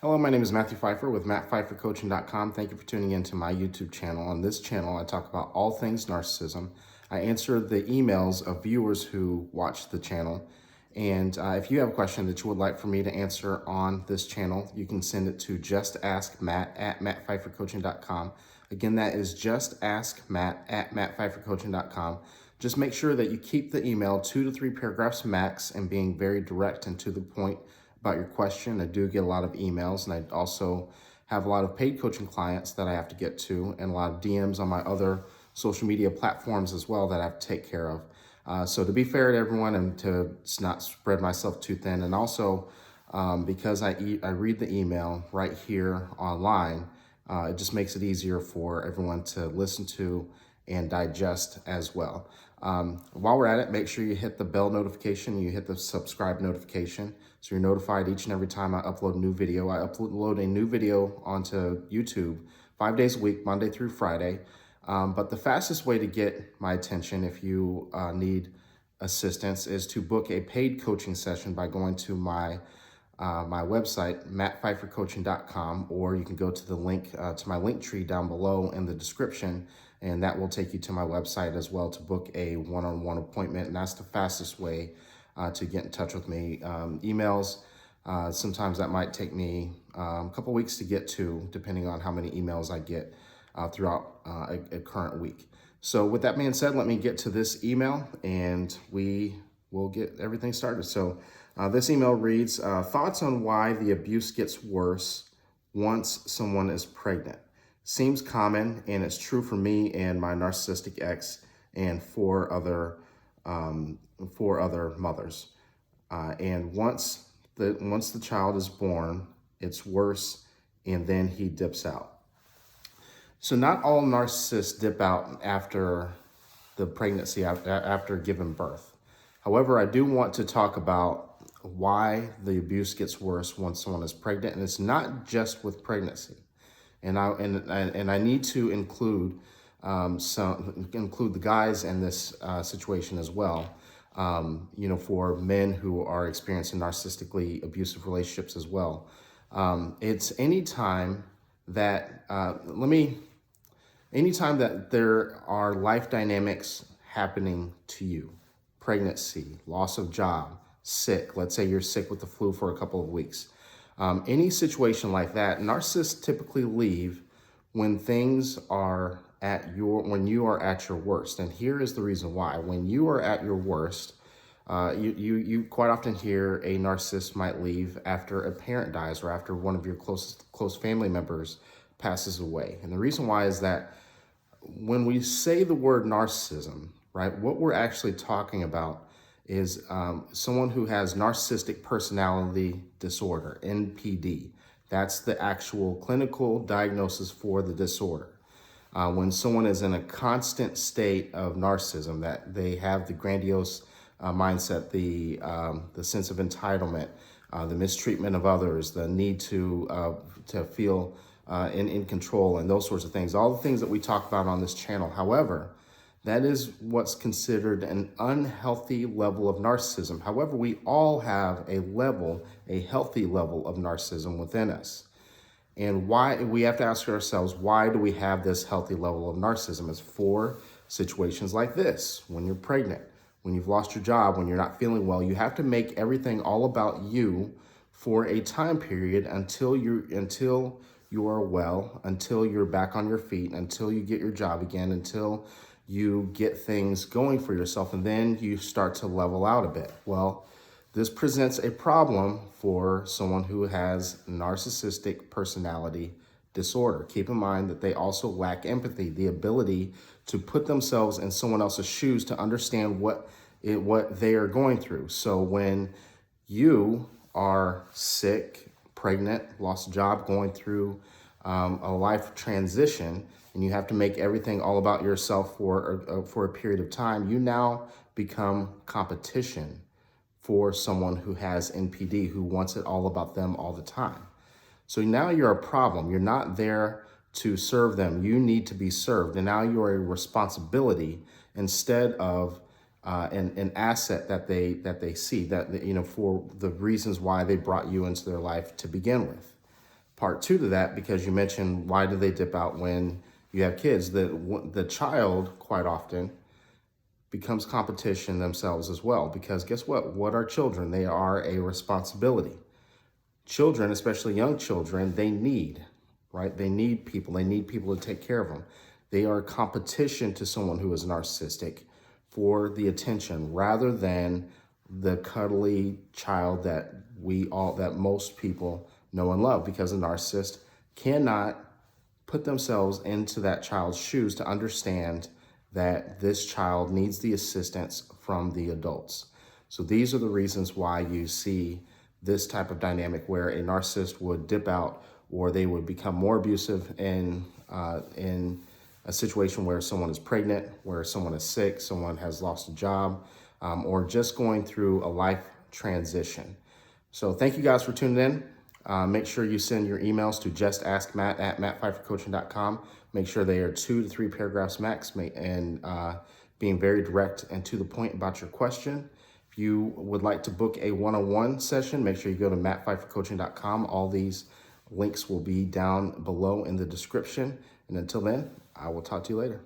Hello, my name is Matthew Pfeiffer with MattPfeifferCoaching.com. Thank you for tuning in to my YouTube channel. On this channel, I talk about all things narcissism. I answer the emails of viewers who watch the channel. And if you have a question that you would like for me to answer on this channel, you can send it to justaskmatt@MattPfeifferCoaching.com. Again, that is justaskmatt@MattPfeifferCoaching.com. Just make sure that you keep the email 2 to 3 paragraphs max and being very direct and to the point about your question. I do get a lot of emails, and I also have a lot of paid coaching clients that I have to get to, and a lot of DMs on my other social media platforms as well that I have to take care of. So to be fair to everyone and to not spread myself too thin, and also because I read the email right here online, it just makes it easier for everyone to listen to and digest as well. While we're at it, make sure you hit the bell notification, you hit the subscribe notification, so you're notified each and every time I upload a new video. I upload a new video onto YouTube 5 days a week, Monday through Friday. But the fastest way to get my attention if you need assistance is to book a paid coaching session by going to my website, mattpfeiffercoaching.com, or you can go to the link to my link tree down below in the description, and that will take you to my website as well to book a one-on-one appointment. And that's the fastest way to get in touch with me. Emails, sometimes that might take me a couple weeks to get to, depending on how many emails I get throughout a current week. So with that being said, let me get to this email and we will get everything started. So this email reads, thoughts on why the abuse gets worse once someone is pregnant. Seems common, and it's true for me and my narcissistic ex and four other mothers. And once the child is born, it's worse, and then he dips out. So not all narcissists dip out after the pregnancy, after giving birth. However, I do want to talk about why the abuse gets worse once someone is pregnant, and it's not just with pregnancy. And I need to include the guys in this situation as well. For men who are experiencing narcissistically abusive relationships as well. It's anytime that anytime that there are life dynamics happening to you, pregnancy, loss of job, sick, let's say you're sick with the flu for a couple of weeks, any situation like that, narcissists typically leave when things are when you are at your worst. And here is the reason why. When you are at your worst, you quite often hear a narcissist might leave after a parent dies or after one of your close family members passes away. And the reason why is that when we say the word narcissism, right, what we're actually talking about is someone who has narcissistic personality disorder, NPD. That's the actual clinical diagnosis for the disorder. When someone is in a constant state of narcissism, that they have the grandiose mindset, the sense of entitlement, the mistreatment of others, the need to feel in control, and those sorts of things, all the things that we talk about on this channel. However, that is what's considered an unhealthy level of narcissism. However, we all have a healthy level of narcissism within us. And why we have to ask ourselves, why do we have this healthy level of narcissism? It's for situations like this. When you're pregnant, when you've lost your job, when you're not feeling well, you have to make everything all about you for a time period until you are well, until you're back on your feet, until you get your job again, until you get things going for yourself, and then you start to level out a bit. Well, this presents a problem for someone who has narcissistic personality disorder. Keep in mind that they also lack empathy, the ability to put themselves in someone else's shoes to understand what they are going through. So when you are sick, pregnant, lost a job, going through a life transition, and you have to make everything all about yourself for a period of time, you now become competition for someone who has NPD, who wants it all about them all the time. So now you're a problem. You're not there to serve them. You need to be served. And now you're a responsibility instead of an asset that they see, that for the reasons why they brought you into their life to begin with. part two to that, because you mentioned why do they dip out when you have kids, the child quite often becomes competition themselves as well, because guess what are children? They are a responsibility. Children, especially young children, they need, right? They need people to take care of them. They are competition to someone who is narcissistic for the attention, rather than the cuddly child that most people know and love, because a narcissist cannot put themselves into that child's shoes to understand that this child needs the assistance from the adults. So these are the reasons why you see this type of dynamic where a narcissist would dip out, or they would become more abusive in a situation where someone is pregnant, where someone is sick, someone has lost a job, or just going through a life transition. So thank you guys for tuning in. Make sure you send your emails to justaskmatt@mattpfeiffercoaching.com. Make sure they are 2 to 3 paragraphs max, and being very direct and to the point about your question. If you would like to book a one-on-one session, make sure you go to mattpfeiffercoaching.com. All these links will be down below in the description. And until then, I will talk to you later.